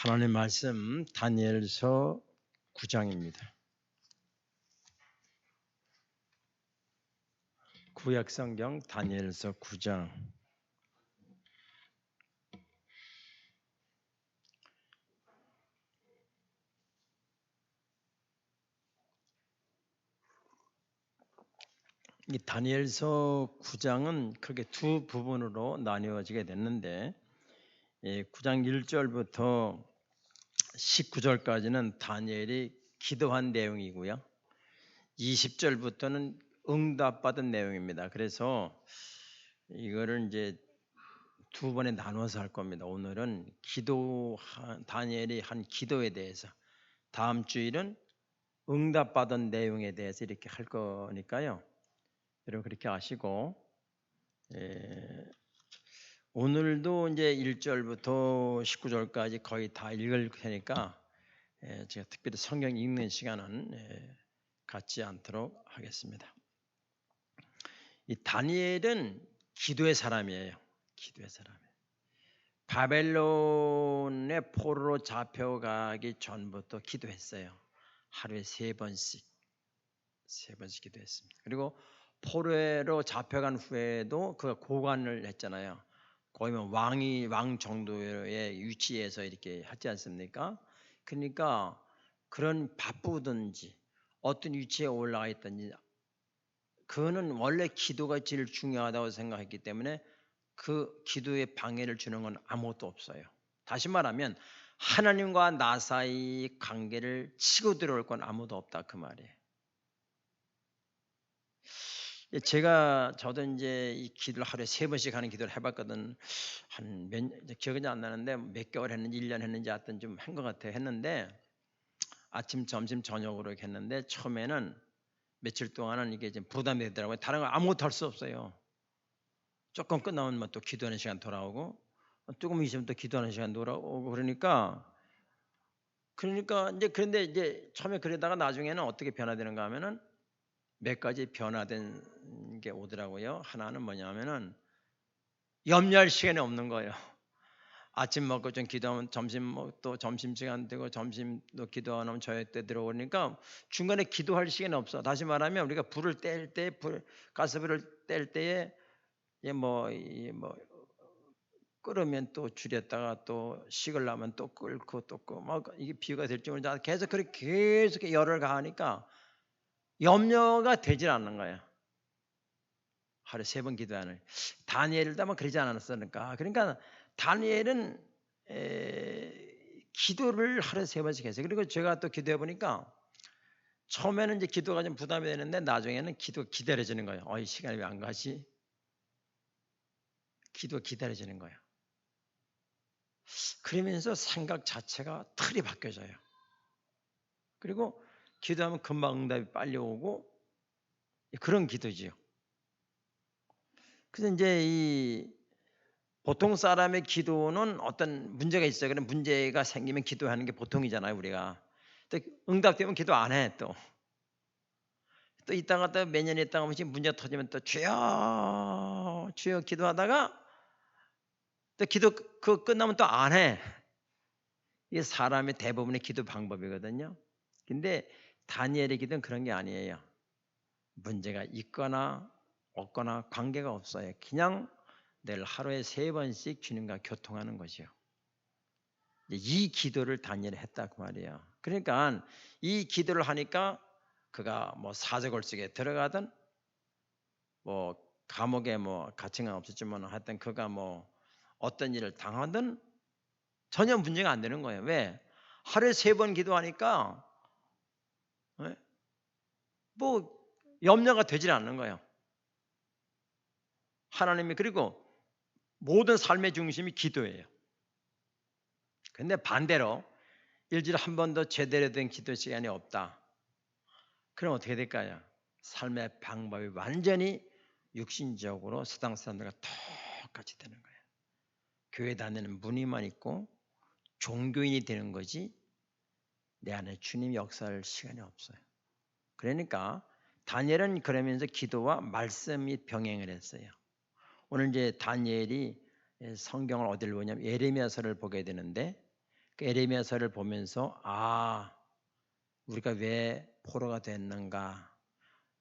하나님 말씀 다니엘서 9장입니다. 구약 성경 다니엘서 9장. 이 다니엘서 9장은 크게 두 부분으로 나뉘어지게 됐는데 9장 1절부터 19절까지는 다니엘이 기도한 내용이고요. 20절부터는 응답받은 내용입니다. 그래서 이거를 이제 두 번에 나눠서 할 겁니다. 오늘은 다니엘이 한 기도에 대해서, 다음 주일은 응답받은 내용에 대해서 이렇게 할 거니까요. 여러분 그렇게 아시고, 오늘도 이제 1절부터 19절까지 거의 다 읽을 테니까 제가 특별히 성경 읽는 시간은 갖지 않도록 하겠습니다. 이 다니엘은 기도의 사람이에요. 기도의 사람이에요. 바벨론의 포로로 잡혀가기 전부터 기도했어요. 하루에 세 번씩 기도했습니다. 그리고 포로로 잡혀간 후에도 그가 고관을 했잖아요. 거기면 왕 정도의 위치에서 이렇게 하지 않습니까? 그러니까 그런 바쁘든지 어떤 위치에 올라가 있든지 그거는 원래 기도가 제일 중요하다고 생각했기 때문에 그 기도에 방해를 주는 건 아무것도 없어요. 다시 말하면 하나님과 나 사이 관계를 치고 들어올 건 아무도 없다 그 말이에요. 저도 이제 이 기도를 하루에 세 번씩 하는 기도를 해봤거든. 기억이 안 나는데 몇 개월 했는지 1년 했는지 하여튼 좀 한 것 같아요. 했는데 아침, 점심, 저녁으로 이렇게 했는데 처음에는 며칠 동안은 이게 좀 부담이 되더라고요. 다른 거 아무것도 할 수 없어요. 조금 끝나면 뭐 또 기도하는 시간 돌아오고 조금 있으면 또 기도하는 시간 돌아오고 그러니까 이제 그런데 이제 처음에 그러다가 나중에는 어떻게 변화되는가 하면은 몇 가지 변화된 게 오더라고요. 하나는 뭐냐면은 염려할 시간이 없는 거예요. 아침 먹고 좀 기도하면 또 점심시간 되고 점심도 기도 안 하면 저녁 때 들어오니까 중간에 기도할 시간이 없어. 다시 말하면 우리가 불을 뗄 때 가스불을 뗄 때에 끓으면 또 줄였다가 또 식으려면 또 끓고 막 이게 비유가 될지 모르지 계속 열을 가하니까 염려가 되질 않는 거예요. 하루에 3번 기도하는 다니엘도 아마 그러지 않았을까. 그러니까 다니엘은 기도를 하루에 3번씩 했어요. 그리고 제가 또 기도해 보니까 처음에는 이제 기도가 좀 부담이 되는데 나중에는 기도가 기다려지는 거예요. 이 시간이 왜 안 가지? 기도가 기다려지는 거예요. 그러면서 생각 자체가 틀이 바뀌어져요. 그리고 기도하면 금방 응답이 빨리 오고 그런 기도지요. 그래서 이제 보통 사람의 기도는 어떤 문제가 있어요. 그런 문제가 생기면 기도하는 게 보통이잖아요, 우리가. 또 응답되면 기도 안 해, 또 이따가 또 몇 년 있다가 문제 터지면 또 주여 기도하다가 또 기도 그 끝나면 또 안 해. 이게 사람의 대부분의 기도 방법이거든요. 근데 다니엘의 기도는 그런 게 아니에요. 문제가 있거나 없거나 관계가 없어요. 그냥 늘 하루에 3번씩 주님과 교통하는 것이요. 이 기도를 다니엘이 했다 그 말이에요. 그러니까 이 기도를 하니까 그가 뭐 사제골석에 들어가든 뭐 감옥에 갇힌 건 없었지만 하여튼 그가 뭐 어떤 일을 당하든 전혀 문제가 안 되는 거예요. 왜? 하루에 3번 기도하니까 뭐 염려가 되질 않는 거예요. 하나님이 그리고 모든 삶의 중심이 기도예요. 근데 반대로 일주일에 한 번도 제대로 된 기도 시간이 없다. 그럼 어떻게 될까요? 삶의 방법이 완전히 육신적으로 세상 사람들과 똑같이 되는 거예요. 교회 다니는 무늬만 있고 종교인이 되는 거지 내 안에 주님 역사할 시간이 없어요. 그러니까 다니엘은 그러면서 기도와 말씀이 병행을 했어요. 오늘 이제 다니엘이 성경을 어디를 보냐면 예레미야서를 보게 되는데 에레미야서를 보면서 우리가 왜 포로가 됐는가,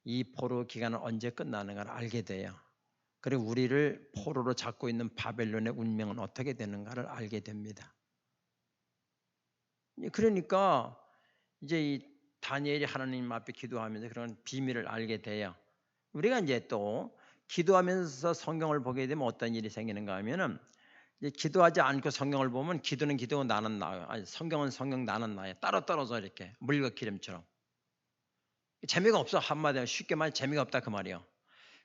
이 포로 기간은 언제 끝나는가를 알게 돼요. 그리고 우리를 포로로 잡고 있는 바벨론의 운명은 어떻게 되는가를 알게 됩니다. 그러니까 이제 이 다니엘이 하나님 앞에 기도하면서 그런 비밀을 알게 돼요. 우리가 이제 또 기도하면서 성경을 보게 되면 어떤 일이 생기는가 하면은, 이제 기도하지 않고 성경을 보면 기도는 기도고 나는 나요. 아니, 성경은 성경 나는 나요. 따로 떨어져 이렇게 물과 기름처럼. 재미가 없어. 한마디로 쉽게 말해 재미가 없다 그 말이에요.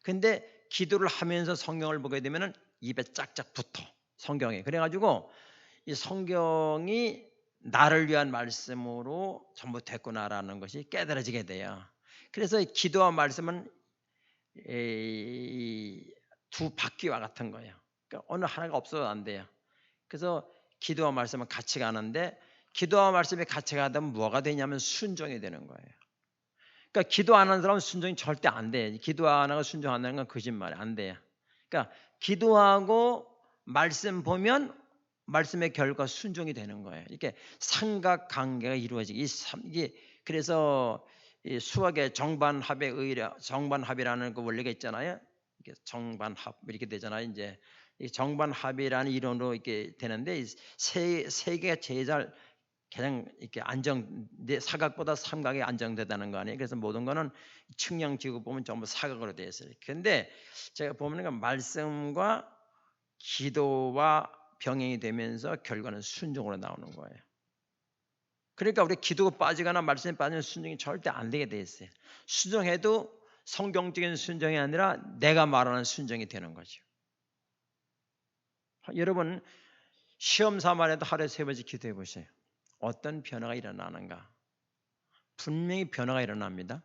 근데 기도를 하면서 성경을 보게 되면은 입에 짝짝 붙어 성경에. 그래가지고 이 성경이 나를 위한 말씀으로 전부 됐구나라는 것이 깨달아지게 돼요. 그래서 기도와 말씀은 두 바퀴와 같은 거예요. 그러니까 어느 하나가 없어도 안 돼요. 그래서 기도와 말씀은 같이 가는데, 기도와 말씀이 같이 가다 보면 뭐가 되냐면 순종이 되는 거예요. 그러니까 기도 안 하는 사람은 순종이 절대 안 돼. 기도 안 하고 순종 안 하는 건 거짓말이야. 안 돼요. 그러니까 기도하고 말씀 보면 말씀의 결과 순종이 되는 거예요. 이렇게 삼각관계가 이루어지기. 이게 그래서 이 수학의 정반합의 정반합이라는 그 원리가 있잖아요. 이게 정반합 이렇게 되잖아요. 이제 이 정반합이라는 이론으로 이렇게 되는데, 세 개가 제일 가장 이렇게 사각보다 삼각이 안정되다는 거 아니에요. 그래서 모든 거는 측량 지구 보면 전부 사각으로 되어 있어요. 그런데 제가 보면 말씀과 기도와 병행이 되면서 결과는 순종으로 나오는 거예요. 그러니까 우리 기도가 빠지거나 말씀에 빠지면 순종이 절대 안 되게 돼 있어요. 순종해도 성경적인 순종이 아니라 내가 말하는 순종이 되는 거죠. 여러분 시험 삼아라도 하루에 3번씩 기도해 보세요. 어떤 변화가 일어나는가? 분명히 변화가 일어납니다.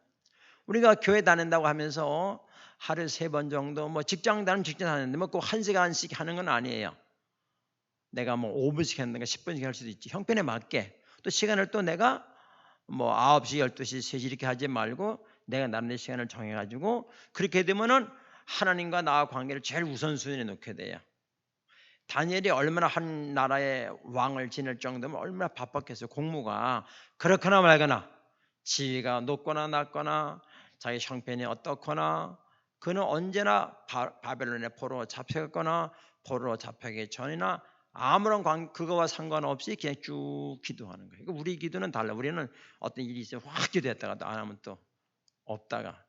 우리가 교회 다닌다고 하면서 하루에 3번 정도, 뭐 직장 다니면 직장 다니는데 뭐 꼭 1시간씩 하는 건 아니에요. 내가 뭐 5분씩 했는가 10분씩 할 수도 있지. 형편에 맞게. 또 시간을 또 내가 뭐 9시, 12시, 3시 이렇게 하지 말고 내가 나름대로 시간을 정해가지고, 그렇게 되면은 하나님과 나와 관계를 제일 우선순위에 놓게 돼요. 다니엘이 얼마나 한 나라의 왕을 지낼 정도면 얼마나 바빴겠어요. 공무가 그렇거나 말거나, 지위가 높거나 낮거나, 자기 형편이 어떻거나, 그는 언제나 바벨론의 포로로 잡혀갔거나 포로로 잡혀가기 전이나 아무런 그거와 상관없이 그냥 쭉 기도하는 거예요. 그러니까 우리 기도는 달라. 우리는 어떤 일이 있으면 확 기도했다가 안 하면 또 없다가,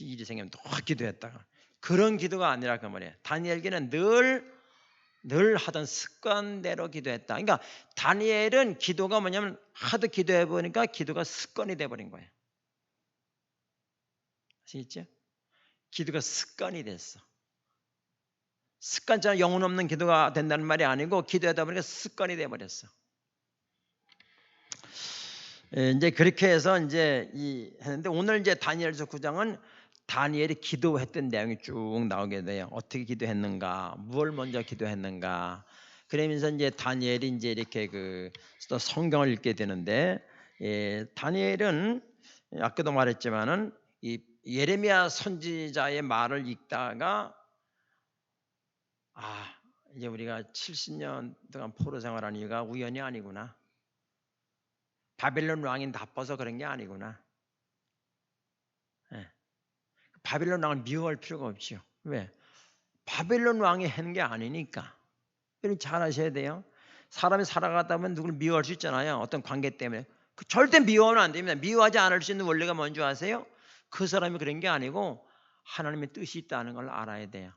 일이 생기면 또 확 기도했다가, 그런 기도가 아니라 그 말이에요. 다니엘기는 늘 하던 습관대로 기도했다. 그러니까 다니엘은 기도가 뭐냐면 하도 기도해 보니까 기도가 습관이 돼버린 거예요. 아시겠죠? 기도가 습관이 됐어. 습관처럼 영혼 없는 기도가 된다는 말이 아니고, 기도하다 보니까 습관이 돼버렸어. 이제 그렇게 해서 이제 했는데, 오늘 이제 다니엘서 9장은 다니엘이 기도했던 내용이 쭉 나오게 돼요. 어떻게 기도했는가, 무엇을 먼저 기도했는가. 그러면서 이제 다니엘이 이제 이렇게 또 성경을 읽게 되는데, 다니엘은 아까도 말했지만은 이 예레미야 선지자의 말을 읽다가 이제 우리가 70년 동안 포로 생활한 이유가 우연이 아니구나. 바벨론 왕이 나빠서 그런 게 아니구나. 바벨론 왕을 미워할 필요가 없죠. 왜? 바벨론 왕이 하는 게 아니니까. 여러분 잘 아셔야 돼요. 사람이 살아가다 보면 누구를 미워할 수 있잖아요. 어떤 관계 때문에. 절대 미워하면 안 됩니다. 미워하지 않을 수 있는 원리가 뭔지 아세요? 그 사람이 그런 게 아니고 하나님의 뜻이 있다는 걸 알아야 돼요.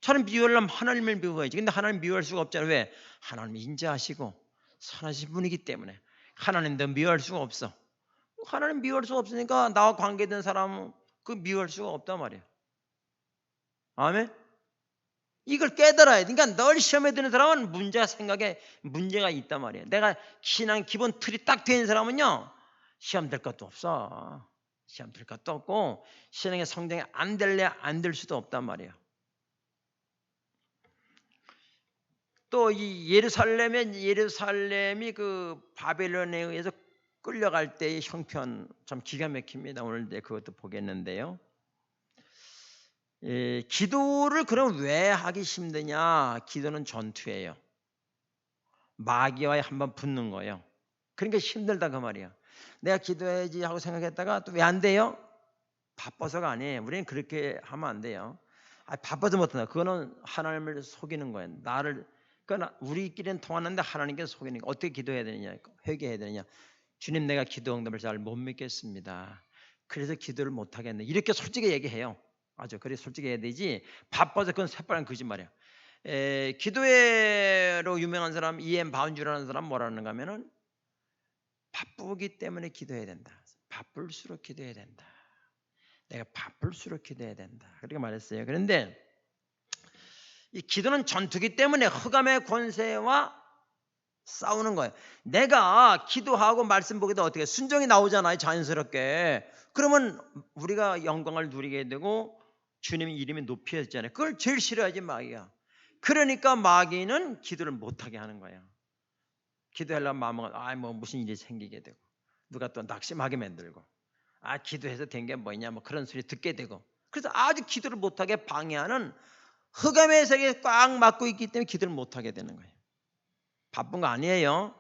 저는 미워하려면 하나님을 미워해야지. 근데 하나님 미워할 수가 없잖아요. 왜? 하나님이 인자하시고 선하신 분이기 때문에 하나님도 미워할 수가 없어. 하나님 미워할 수가 없으니까 나와 관계된 사람은 그 미워할 수가 없단 말이에요. 아멘? 이걸 깨달아야 돼. 그러니까 널 시험에 드는 사람은 생각에 문제가 있단 말이에요. 내가 신앙 기본 틀이 딱 된 사람은요, 시험 될 것도 없어. 시험 될 것도 없고 신앙의 성장이 안 될래 안 될 수도 없단 말이에요. 또 이 예루살렘이 그 바벨론에 의해서 끌려갈 때의 형편 참 기가 막힙니다. 오늘 이제 그것도 보겠는데요. 기도를 그럼 왜 하기 힘드냐? 기도는 전투예요. 마귀와의 한번 붙는 거예요. 그러니까 힘들다 그 말이야. 내가 기도해야지 하고 생각했다가 또 왜 안 돼요? 바빠서가 아니에요. 우리는 그렇게 하면 안 돼요. 바빠서 못한다. 그거는 하나님을 속이는 거예요. 그러니까 우리끼리는 통하는데 하나님께 속이는 거. 어떻게 기도해야 되느냐? 회개해야 되느냐? 주님, 내가 기도 응답을 잘 못 믿겠습니다. 그래서 기도를 못 하겠네. 이렇게 솔직히 얘기해요. 맞아. 그래 솔직히 해야 되지. 바빠서 그건 새빨간 거짓말이야. 기도회로 유명한 사람 이엠 바운주라는 사람 뭐라는가 하면은 바쁘기 때문에 기도해야 된다. 바쁠수록 기도해야 된다. 내가 바쁠수록 기도해야 된다. 그렇게 말했어요. 그런데 이 기도는 전투기 때문에 흑암의 권세와 싸우는 거예요. 내가 기도하고 말씀 보기도 어떻게 순종이 나오잖아요. 자연스럽게. 그러면 우리가 영광을 누리게 되고 주님의 이름이 높여졌잖아요. 그걸 제일 싫어하지 마귀야. 그러니까 마귀는 기도를 못하게 하는 거예요. 기도하려면 마음은 뭐 무슨 일이 생기게 되고 누가 또 낙심하게 만들고 기도해서 된 게 뭐냐 뭐 그런 소리 듣게 되고 그래서 아주 기도를 못하게 방해하는 흑암의 세계에 꽉 막고 있기 때문에 기도를 못하게 되는 거예요. 바쁜 거 아니에요.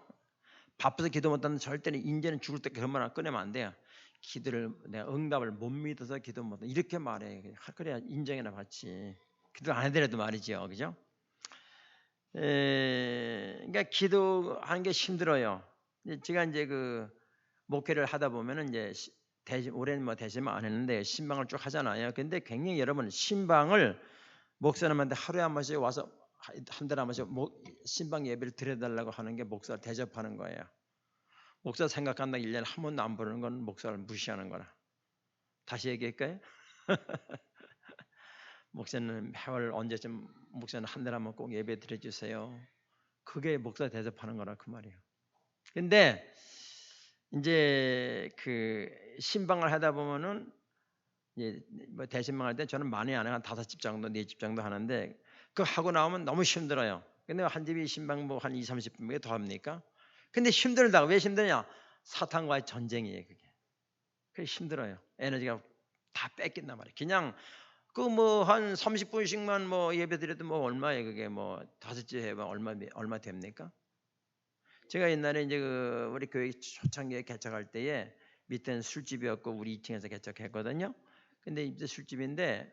바빠서 기도 못하는 절대로 인제는 죽을 때 그런 말 꺼내면 안 돼요. 기도를 내가 응답을 못 믿어서 기도 못한다 이렇게 말해. 그래야 인정이나 받지. 기도 안 해더라도 말이죠. 그죠? 그러니까 기도하는 게 힘들어요. 제가 이제 그 목회를 하다 보면은 이제 올해는 뭐 대신만 안 했는데 신방을 쭉 하잖아요. 근데 굉장히 여러분 신방을 목사님한테 하루에 한 번씩 와서 한 달에 한 번씩 신방 예배를 드려달라고 하는 게 목사를 대접하는 거예요. 목사 생각한다 1년에 한 번도 안 부르는 건 목사를 무시하는 거라. 다시 얘기할까요? 목사는 매월 언제쯤 목사는 한 달에 한 번 꼭 예배 드려주세요. 그게 목사 대접하는 거라 그 말이에요. 근데 이제 그 신방을 하다 보면은 이제 뭐 대신방할 때 저는 많이 안 해요. 한 5집 정도, 4집 정도 하는데 그 하고 나오면 너무 힘들어요. 근데 한 집이 신방 뭐 한 2, 30분에 더 합니까? 근데 힘들다. 왜 힘드냐? 사탄과의 전쟁이에요, 그게. 그게 힘들어요. 에너지가 다 뺏긴단 말이에요. 그냥 그 뭐 한 30분씩만 뭐 예배 드려도 뭐 얼마예요, 그게 뭐 5째 해봐 얼마 됩니까? 제가 옛날에 이제 그 우리 교회 초창기에 개척할 때에 밑에는 술집이었고 우리 2층에서 개척했거든요. 근데 이제 술집인데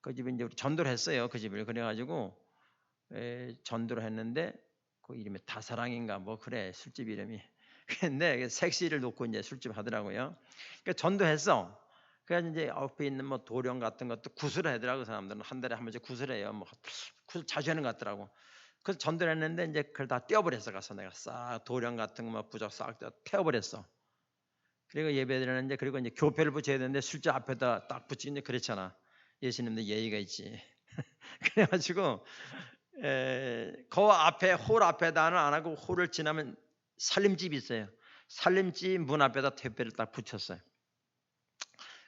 그 집에 이제 우리 전도를 했어요. 그 집을 그래가지고 전도를 했는데 그 이름이 다사랑인가 뭐 그래 술집 이름이. 근데 섹시를 놓고 이제 술집 하더라고요. 그러니까 전도했어. 그래서 이제 앞에 있는 뭐 도령 같은 것도 구슬을 하더라고. 사람들은 한 달에 한 번씩 구슬해요. 뭐 구슬 자주 하는 것 같더라고. 그래서 전도를 했는데 이제 그걸 다 떼어버렸어. 가서 내가 싹 도령 같은 거 부적 싹 태워버렸어. 그리고 예배드리는데 그리고 이제 교패를 붙여야 되는데 술집 앞에다 딱 붙이는 이제 그렇잖아. 예수님도 예의가 있지. 그래가지고 그 앞에 홀 앞에다는 안 하고 홀을 지나면 살림집이 있어요. 살림집 문 앞에다 택배를 딱 붙였어요.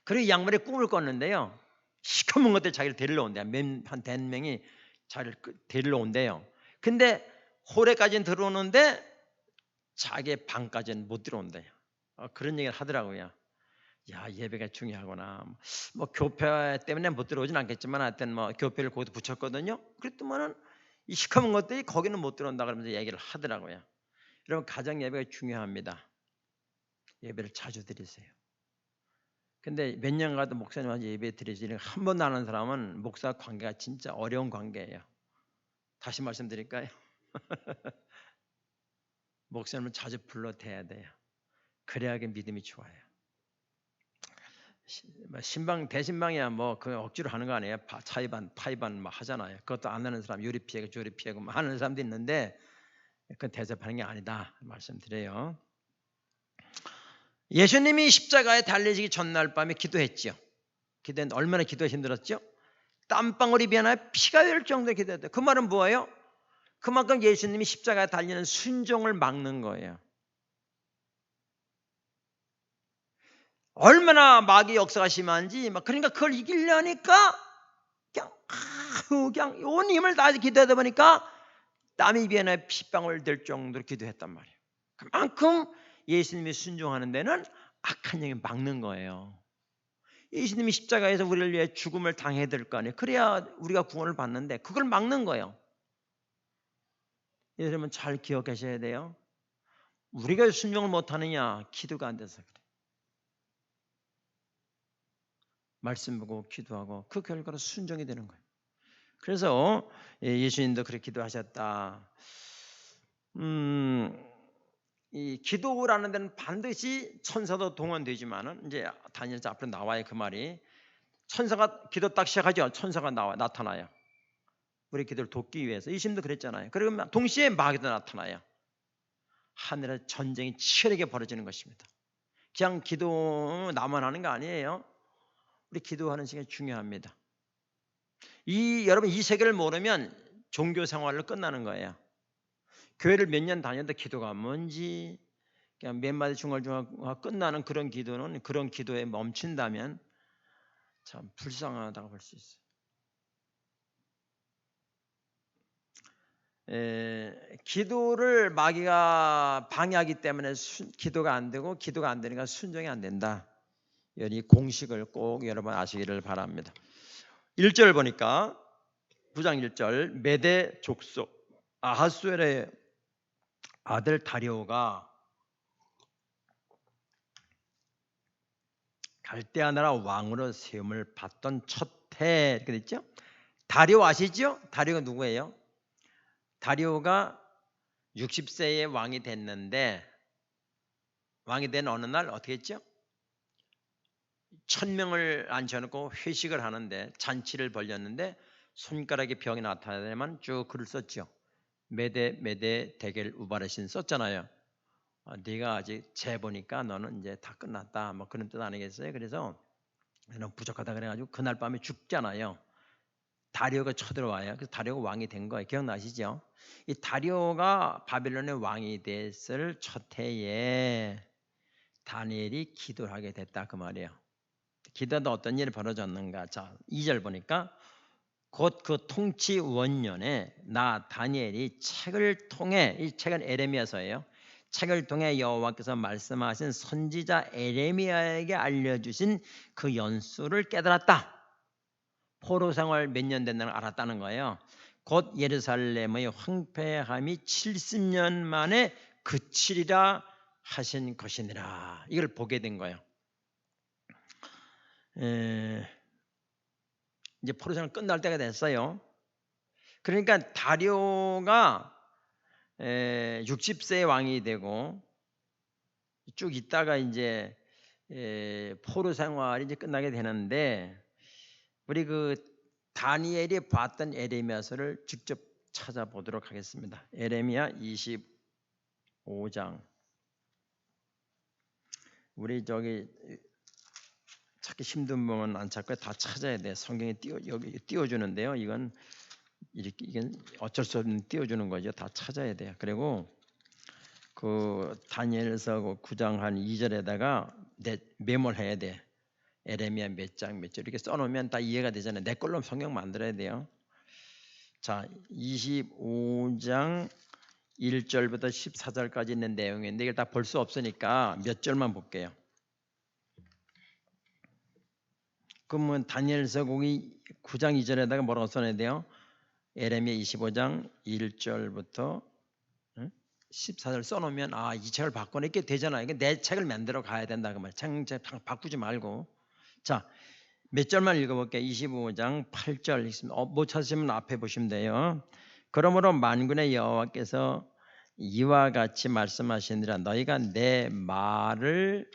그리고 양말에 꿈을 꿨는데요. 시커먼 것들 자기를 데리러 온대요. 한 100명이 자기를 데리러 온대요. 근데 홀에까지는 들어오는데 자기 방까지는 못 들어온대요. 그런 얘기를 하더라고요. 야, 예배가 중요하구나. 뭐 교회 때문에 못 들어오진 않겠지만 하여튼 뭐 교회를 거기도 붙였거든요. 그랬더만은 이 시커먼 것들이 거기는 못 들어온다 그러면서 얘기를 하더라고요. 여러분 가정 예배가 중요합니다. 예배를 자주 드리세요. 근데 몇 년 가도 목사님한테 예배 드리지 한 번도 안 하는 사람은 목사 관계가 진짜 어려운 관계예요. 다시 말씀드릴까요? 목사님을 자주 불러대야 돼요. 그래야 믿음이 좋아요. 신방 대신방이야 뭐 그 억지로 하는 거 아니에요. 차이반 파이반 뭐 하잖아요. 그것도 안 하는 사람 요리 피하고 조리 피하고 뭐 하는 사람도 있는데 그건 대접하는 게 아니다 말씀드려요. 예수님이 십자가에 달리시기 전날 밤에 기도했죠. 기도했는데 얼마나 기도가 힘들었죠? 땀방울이 변하여 피가 될 정도의 기도했다. 그 말은 뭐예요? 그만큼 예수님이 십자가에 달리는 순종을 막는 거예요. 얼마나 마귀 역사가 심한지 그러니까 그걸 이기려니까 그냥 온 힘을 다해서 기도하다 보니까 땀이 변해 핏방울 될 정도로 기도했단 말이에요. 그만큼 예수님이 순종하는 데는 악한 영이 막는 거예요. 예수님이 십자가에서 우리를 위해 죽음을 당해야 될 거 아니에요. 그래야 우리가 구원을 받는데 그걸 막는 거예요. 여러분 잘 기억하셔야 돼요. 우리가 순종을 못하느냐? 기도가 안 돼서 그래. 말씀 보고 기도하고 그 결과로 순종이 되는 거예요. 그래서 예수님도 그렇게 기도하셨다. 이 기도라는 데는 반드시 천사도 동원되지만은 이제 다니엘서 앞으로 나와요. 그 말이 천사가 기도 딱 시작하죠. 천사가 나타나요. 우리 기도를 돕기 위해서. 예수님도 그랬잖아요. 그리고 동시에 마귀도 나타나요. 하늘에 전쟁이 치열하게 벌어지는 것입니다. 그냥 기도 나만 하는 거 아니에요. 우리 기도하는 시간이 중요합니다. 여러분 이 세계를 모르면 종교 생활로 끝나는 거예요. 교회를 몇 년 다녔는데 기도가 뭔지 그냥 몇 마디 중얼중얼 끝나는 그런 기도는 그런 기도에 멈춘다면 참 불쌍하다고 볼 수 있어요. 기도를 마귀가 방해하기 때문에 기도가 안 되고 기도가 안 되니까 순종이 안 된다. 이 공식을 꼭 여러분 아시기를 바랍니다. 1절 보니까 9장 1절 메대 족속 아하수엘의 아들 다리오가 갈대아 나라 왕으로 세움을 받던 첫 해 이렇게 됐죠? 다리오 아시죠? 다리오가 누구예요? 다리오가 60세의 왕이 됐는데 왕이 된 어느 날 어떻게 했죠? 1000명을 앉혀놓고 회식을 하는데 잔치를 벌였는데 손가락에 병이 나타나야만 쭉 글을 썼죠. 메대 대겔 우바르신 썼잖아요. 네가 아직 재보니까 너는 이제 다 끝났다. 뭐 그런 뜻 아니겠어요? 그래서 너는 부족하다 그래가지고 그날 밤에 죽잖아요. 다리오가 쳐들어와요. 그래서 다리오가 왕이 된 거예요. 기억나시죠? 이 다리오가 바빌론의 왕이 됐을 첫 해에 다니엘이 기도를 하게 됐다 그 말이에요. 기도하다 어떤 일이 벌어졌는가? 자, 2절 보니까 곧 그 통치 원년에 나 다니엘이 책을 통해 이 책은 에레미야서예요. 책을 통해 여호와께서 말씀하신 선지자 에레미야에게 알려주신 그 연수를 깨달았다. 포로 생활 몇 년 된다는 걸 알았다는 거예요. 곧 예루살렘의 황폐함이 70년 만에 그치리라 하신 것이니라. 이걸 보게 된 거예요. 이제 포로 생활 끝날 때가 됐어요. 그러니까 다리오가 60세의 왕이 되고 쭉 있다가 이제 포로 생활이 이제 끝나게 되는데 우리 그 다니엘이 봤던 에레미야서를 직접 찾아보도록 하겠습니다. 에레미야 25장. 우리 저기 찾기 힘든 부분 안 찾고 다 찾아야 돼. 성경에 여기 띄워주는데요. 이건 어쩔 수 없는 띄워주는 거죠. 다 찾아야 돼요. 그리고 그 다니엘서 9장 한 2절에다가 메모를 해야 돼. 에레미야 몇 장 몇 절 이렇게 써놓으면 다 이해가 되잖아요. 내 걸로 성경 만들어야 돼요. 자, 25장 1절부터 14절까지 있는 내용인데 이걸 다 볼 수 없으니까 몇 절만 볼게요. 그러면 다니엘서 9장 2절에다가 뭐라고 써놔야 돼요? 에레미야 25장 1절부터 14절 써놓으면 이 책을 바꿔 이렇게 되잖아요. 내 책을 만들어 가야 된다 그 말. 책 바꾸지 말고. 자, 몇 절만 읽어볼게요. 25장 8절 읽습니다. 못 찾으시면 앞에 보시면 돼요. 그러므로 만군의 여호와께서 이와 같이 말씀하시니라. 너희가 내 말을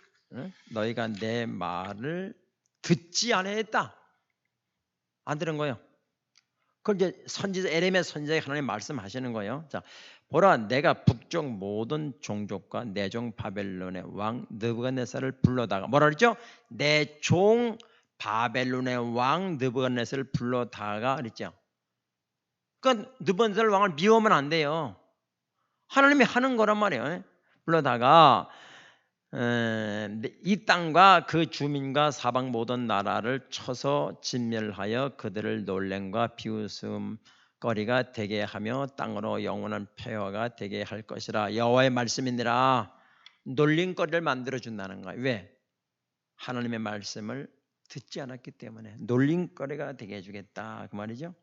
듣지 아니했다. 안 들은 거예요. 그걸 이제 선지자 에레미야 선지자가 하나님 말씀하시는 거예요. 자, 보라 내가 북쪽 모든 종족과 내 종 바벨론의 왕 느부갓네살을 불러다가 뭐라 그랬죠? 내 종 바벨론의 왕 느부갓네살을 불러다가 그랬죠. 그러니까 느부갓네살 왕을 미워하면 안 돼요. 하나님이 하는 거란 말이에요. 불러다가 이 땅과 그 주민과 사방 모든 나라를 쳐서 진멸하여 그들을 놀램과 비웃음거리가 되게 하며 땅으로 영원한 폐허가 되게 할 것이라. 여호와의 말씀이니라. 놀림거리를 만들어준다는 거예요. 왜? 하나님의 말씀을 듣지 않았기 때문에 놀림거리가 되게 해주겠다 그 말이죠.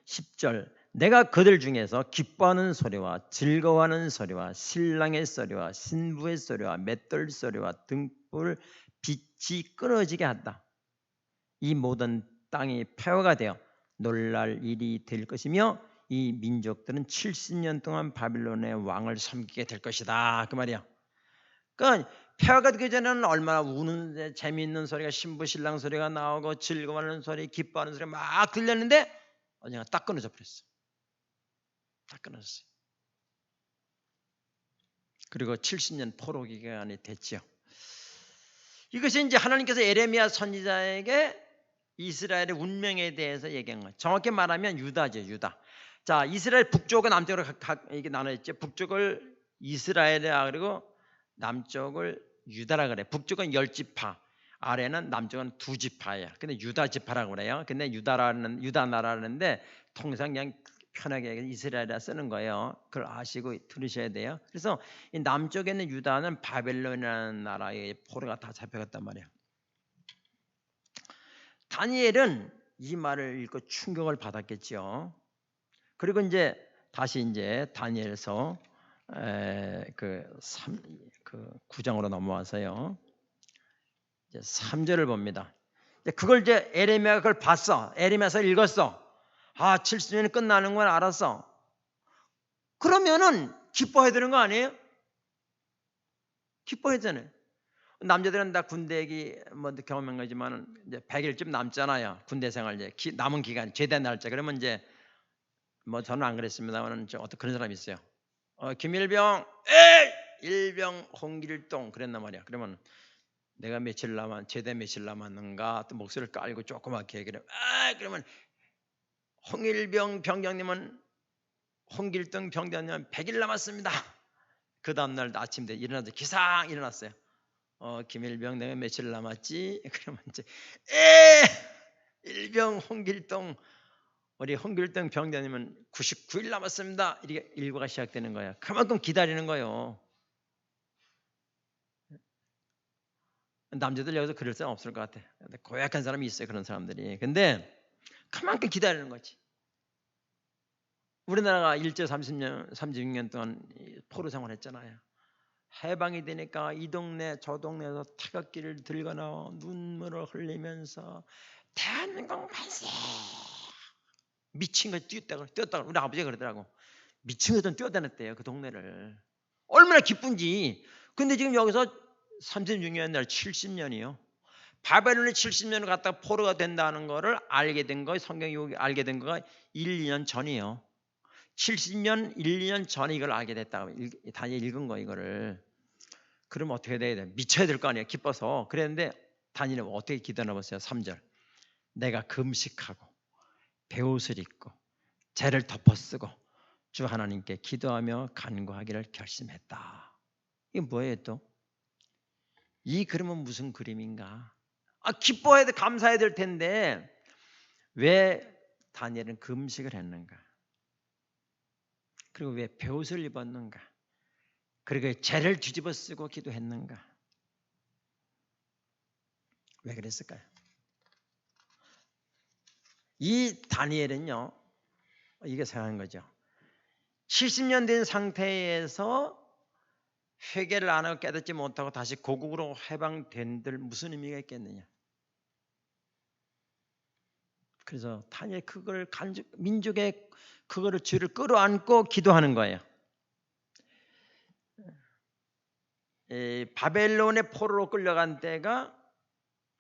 10절 내가 그들 중에서 기뻐하는 소리와 즐거워하는 소리와 신랑의 소리와 신부의 소리와 맷돌 소리와 등불 빛이 끊어지게 한다. 이 모든 땅이 폐허가 되어 놀랄 일이 될 것이며 이 민족들은 70년 동안 바빌론의 왕을 섬기게 될 것이다. 그 말이야. 그러니까 폐허가 되기 전에는 얼마나 우는 재미있는 소리가 신부 신랑 소리가 나오고 즐거워하는 소리 기뻐하는 소리가 막 들렸는데 언젠가 딱 끊어져 버렸어. 다 끊어졌어요. 그리고 70년 포로 기간이 됐죠. 이것이 이제 하나님께서 예레미야 선지자에게 이스라엘의 운명에 대해서 얘기한 거예요. 정확히 말하면 유다죠, 유다. 자, 이스라엘 북쪽과 남쪽으로 이게 나눠있죠. 북쪽을 이스라엘이라 그리고 남쪽을 유다라 그래. 북쪽은 10지파, 아래는 남쪽은 2지파예요. 근데 유다 지파라고 그래요. 근데 유다 나라라는데 통상 그냥 편하게 이스라엘이라 쓰는 거예요. 그걸 아시고 들으셔야 돼요. 그래서 이 남쪽에 있는 유다는 바벨론이라는 나라의 포로가 다 잡혀갔단 말이에요. 다니엘은 이 말을 읽고 충격을 받았겠죠. 그리고 이제 다시 이제 다니엘서 그 9장으로 넘어와서요. 이제 3절을 봅니다. 그걸 이제 에레미야가 그걸 봤어. 에레미야서 읽었어. 아, 70년이 끝나는 건 알았어. 그러면은 기뻐해야 되는 거 아니에요? 기뻐해야 되잖아요. 남자들은 다 군대 얘기 뭐 경험한 거지만 이제 100일쯤 남잖아요. 군대 생활 이제 남은 기간 제대 날짜. 그러면 이제 뭐 저는 안 그랬습니다만 어떤 그런 사람이 있어요. 김일병, 일병 홍길동 그랬단 말이야. 그러면 내가 제대 며칠 남았는가 또 목소리를 깔고 조그맣게 얘기를 그러면 홍일병 병장님은 홍길동 병장님은 100일 남았습니다. 그 다음날 아침에 일어나서 기상 일어났어요. 김일병 내가 며칠 남았지? 그러면 이제 일병 홍길동 우리 홍길동 병장님은 99일 남았습니다. 이렇게 일과가 시작되는 거야. 그만큼 기다리는 거예요. 남자들 여기서 그럴 사람 없을 것 같아. 고약한 사람이 있어요. 그런 사람들이. 근데 그만큼 기다리는 거지. 우리나라가 일제 36년 동안 포로 생활했잖아요. 해방이 되니까 이 동네 저 동네에서 태극기를 들거나 눈물을 흘리면서 대한민국 만세 미친 거 뛰었다고 우리 아버지가 그러더라고. 미친 것처럼 뛰어다녔대요. 그 동네를. 얼마나 기쁜지. 근데 지금 여기서 36년 날 70년이요. 바벨론이 70년을 갔다가 포로가 된다는 거를 알게 된 거, 성경이 알게 된 거가 1, 2년 전이에요. 70년, 1, 2년 전에 이걸 알게 됐다고 다니엘 읽은 거 이거를. 그러면 어떻게 돼야 돼? 미쳐야 될 거 아니에요. 기뻐서. 그랬는데 다니엘은 어떻게 기도하나 보세요. 3절. 내가 금식하고 베옷을 입고 재를 덮어쓰고 주 하나님께 기도하며 간구하기를 결심했다. 이게 뭐예요 또? 이 그림은 무슨 그림인가? 기뻐해야 돼, 감사해야 될 텐데 왜 다니엘은 금식을 했는가? 그리고 왜 베옷을 입었는가? 그리고 재를 뒤집어 쓰고 기도했는가? 왜 그랬을까요? 이 다니엘은요, 이게 생각한 거죠. 70년 된 상태에서 회개를 안 하고 깨닫지 못하고 다시 고국으로 해방된들 무슨 의미가 있겠느냐? 그래서 다니엘 그걸 민족의 그거를 죄를 끌어안고 기도하는 거예요. 바벨론의 포로로 끌려간 때가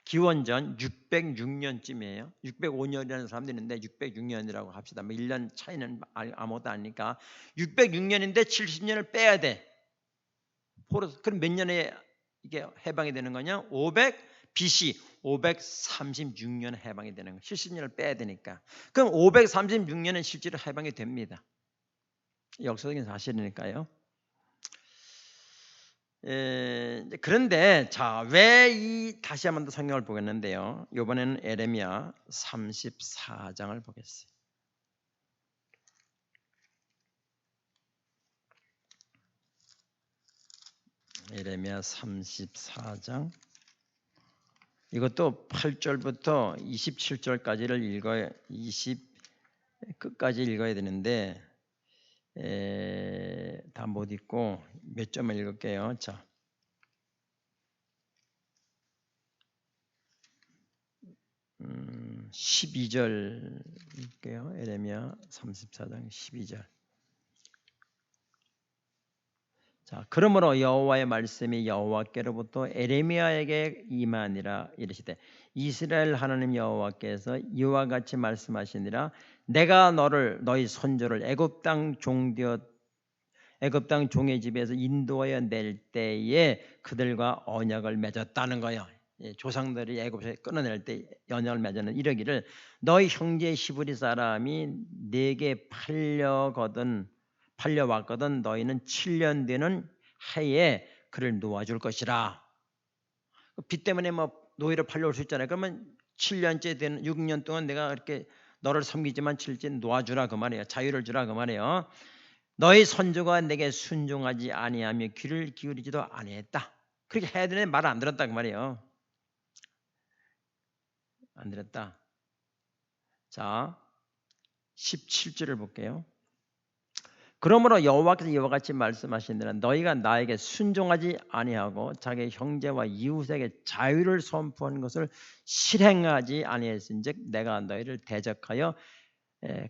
기원전 606년쯤이에요. 605년이라는 사람도 있는데 606년이라고 합시다. 뭐 1년 차이는 아무것도 아니니까 606년인데 70년을 빼야 돼. 포로 그럼 몇 년에 이게 해방이 되는 거냐? 500 BC 536년에 해방이 되는 거. 70년을 빼야 되니까. 그럼 536년은 실제로 해방이 됩니다. 역사적인 사실이니까요. 그런데 자, 왜 다시 한번 더 성경을 보겠는데요. 이번에는 에레미야 34장을 보겠어요. 에레미야 34장. 이것도 8절부터 27절까지를 읽어요. 끝까지 읽어야 되는데 다 못 읽고 몇 점을 읽을게요. 자, 12절 읽게요. 에레미야 34장 12절. 자, 그러므로 여호와의 말씀이 여호와께로부터 에레미야에게 임하니라 이르시되 이스라엘 하나님 여호와께서 이와 같이 말씀하시니라 내가 너희 손조를 애굽 땅 종의 집에서 인도하여 낼 때에 그들과 언약을 맺었다는 거예요. 조상들이 애굽에서 끊어낼 때 언약을 맺었는 이러기를 너희 형제 히브리 사람이 내게 팔려왔거든 너희는 7년 되는 해에 그를 놓아줄 것이라. 빚 때문에 뭐 노예로 팔려올 수 있잖아요. 그러면 7년째 되는 6년 동안 내가 이렇게 너를 섬기지만 7년 놓아주라 그 말이에요. 자유를 주라 그 말이에요. 너희 선조가 내게 순종하지 아니하며 귀를 기울이지도 아니했다. 그렇게 해야 되는데 말을 안 들었다 그 말이에요. 안 들었다. 자, 17절을 볼게요. 그러므로 여호와께서 이와 같이 말씀하시니라 너희가 나에게 순종하지 아니하고 자기 형제와 이웃에게 자유를 선포한 것을 실행하지 아니했은즉 내가 너희를 대적하여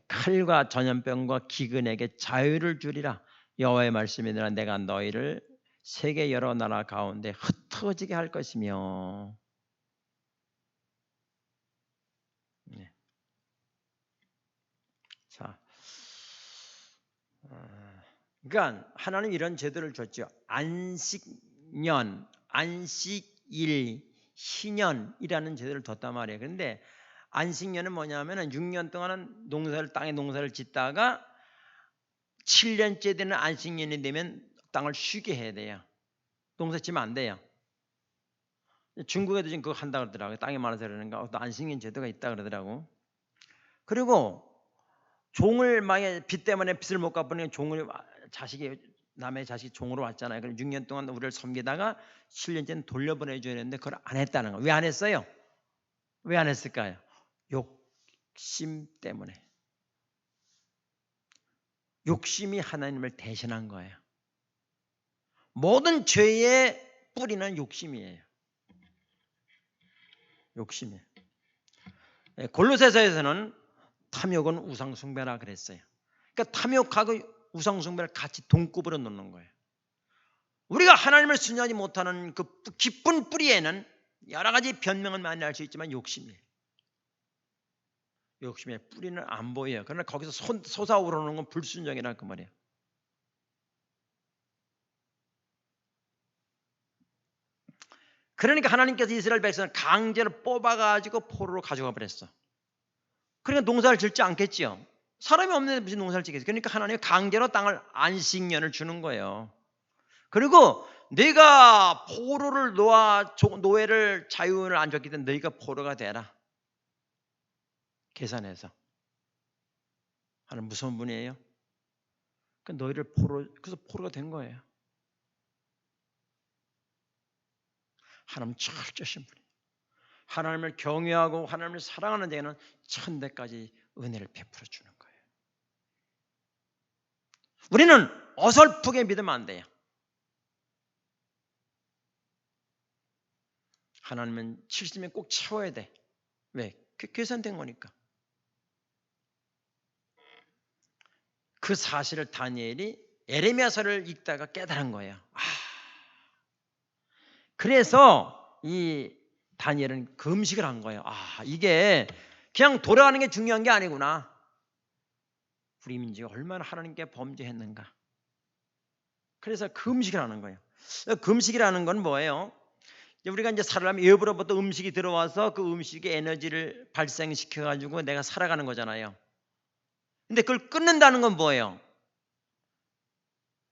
칼과 전염병과 기근에게 자유를 주리라. 여호와의 말씀이니라 내가 너희를 세계 여러 나라 가운데 흩어지게 할 것이며. 네. 자, 그러니까 하나님 이런 제도를 줬죠. 안식년, 안식일, 희년이라는 제도를 뒀단 말이에요. 그런데 안식년은 뭐냐면은 6년 동안은 땅에 농사를 짓다가 7년째 되는 안식년이 되면 땅을 쉬게 해야 돼요. 농사 지면 안 돼요. 중국에도 지금 그거 한다 그러더라고요. 땅이 많아서 그러는가. 안식년 제도가 있다 그러더라고. 그리고 종을 만약에 빚 때문에 빚을 못 갚으니까 종을 남의 자식이 종으로 왔잖아요. 그럼 6년 동안 우리를 섬기다가 7년째는 돌려보내줘야 되는데 그걸 안 했다는 거예요. 왜 안 했어요? 왜 안 했을까요? 욕심 때문에. 욕심이 하나님을 대신한 거예요. 모든 죄의 뿌리는 욕심이에요. 욕심이에요. 골로새서에서는 탐욕은 우상숭배라 그랬어요. 그러니까 탐욕하고 우상숭배를 같이 동급으로 놓는 거예요. 우리가 하나님을 순종하지 못하는 그 깊은 뿌리에는 여러 가지 변명은 많이 할 수 있지만 욕심이에요. 욕심의 뿌리는 안 보여요. 그러나 거기서 솟아오르는 건 불순종이라 그 말이에요. 그러니까 하나님께서 이스라엘 백성을 강제로 뽑아가지고 포로로 가져가 버렸어. 그러니까 농사를 짓지 않겠지요. 사람이 없는데 무슨 농사를 짓겠어요. 그러니까 하나님이 강제로 땅을 안식년을 주는 거예요. 그리고 네가 포로를 노예를 자유를 안 줬기 때문에 너희가 포로가 되라. 계산해서. 하나님 무서운 분이에요. 그러니까 너희를 그래서 포로가 된 거예요. 하나님 철저하신 분이에요. 하나님을 경외하고 하나님을 사랑하는 자에는 천대까지 은혜를 베풀어 주는 거예요. 우리는 어설프게 믿으면 안 돼요. 하나님은 70년 꼭 채워야 돼. 왜? 그 계산된 거니까. 그 사실을 다니엘이 에레미야서를 읽다가 깨달은 거예요. 그래서 이 다니엘은 금식을 한 거예요. 이게 그냥 돌아가는 게 중요한 게 아니구나. 우리 민족이 얼마나 하나님께 범죄했는가. 그래서 금식을 하는 거예요. 금식이라는 건 뭐예요? 우리가 이제 살아가면 외부로부터 음식이 들어와서 그 음식의 에너지를 발생시켜 가지고 내가 살아가는 거잖아요. 근데 그걸 끊는다는 건 뭐예요?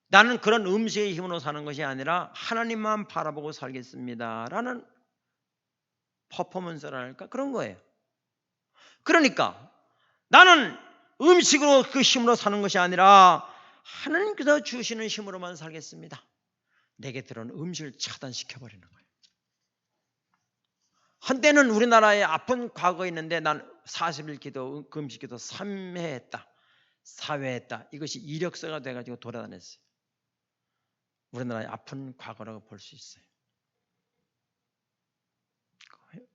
나는 그런 음식의 힘으로 사는 것이 아니라 하나님만 바라보고 살겠습니다라는 퍼포먼스랄까 그런 거예요. 그러니까 나는 음식으로 그 힘으로 사는 것이 아니라 하나님께서 주시는 힘으로만 살겠습니다. 내게 들어온 음식을 차단시켜버리는 거예요. 한때는 우리나라에 아픈 과거가 있는데 난 40일 기도, 금식 기도 3회 했다, 4회 했다. 이것이 이력서가 돼가지고 돌아다녔어요. 우리나라의 아픈 과거라고 볼 수 있어요.